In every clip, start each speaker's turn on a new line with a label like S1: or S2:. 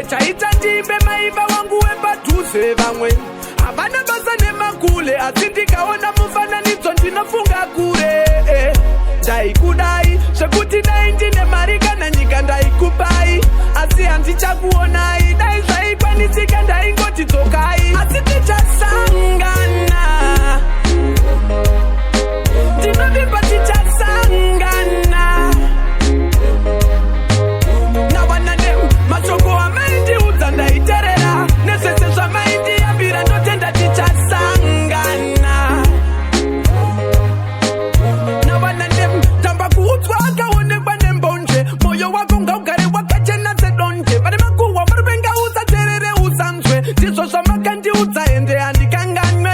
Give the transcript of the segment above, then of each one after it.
S1: Chaita ndimbe maiva wangu wepadhuze vamwe havana basa nemakule asi ndikaona mufananidzo ndinofunga kure ndaikudai zvekuti dai ndine mari kana nyika ndaikupai asi handichakuonai dai zvaikwanisika ndaingoti dzokai asi tichasangana ndinovimba tichasangana mashoko amaindiudza ndaiterera nezvese zvamaindiyambira ndotenda tichasangana navana tamba kuudzwa akaonekwa nembonje moyo wako ngaugare wakachena sedonje vane makuhwa varuvenga usaterere usanzwe ndizvo zvamakandiudza ende handikanganwe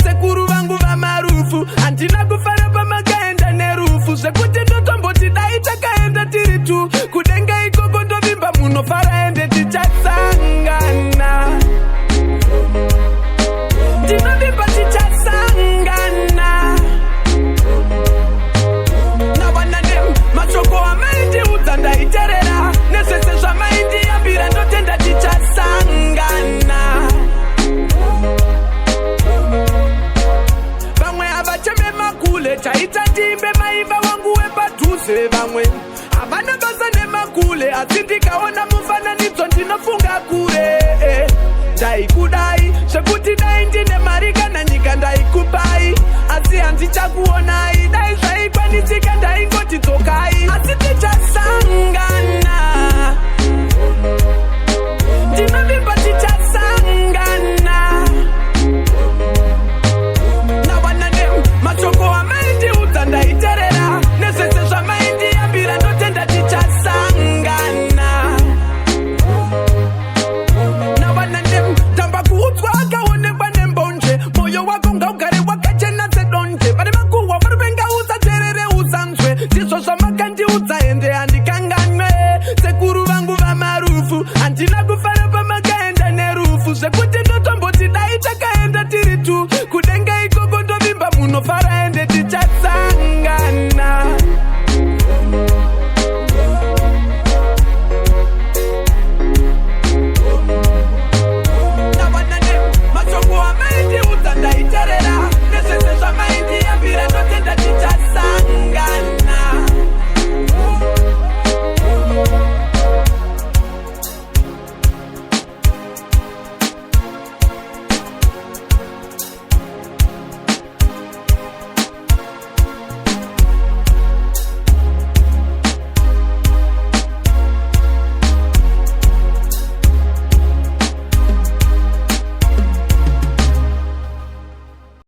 S1: sekuru vangu vamarufu handina kufara pamakaenda nerufu zvekuti ndotomboti dai takaenda tiri tu kudenga ikoko ndovimba munofara ende tichasangana ndinovimba tichasangana navana mashoko amaindiudza ndaiterera nezvese zvamaindiyambira ndotenda tichasangana vamwe havacheme makule chaita ndimbe maiva wangu wepadhuze vamwe havana basa nemakule asi ndikaona mufananidzo ndinofunga kure ndaikudai zvekuti dai ndine mari kana nyika ndaikupai asi handichakuonai dai zvaikwanisika ndaingoti dzokai asi tichasangana ndinovimba tichasangana navana mashoko amaindiudza ndaiterera nezvese zvamaindiyambira ndotenda tichasangana navana tamba kuudzwa akaonekwa nembonje moyo wako ngaugare wakachena sedonje vane makuhwa varuvenga usaterere usanzwe ndizvo zvamakandiudza ende handikanganwe sekuru vangu vamarufu handina kufara pamakaenda nerufu zvekuti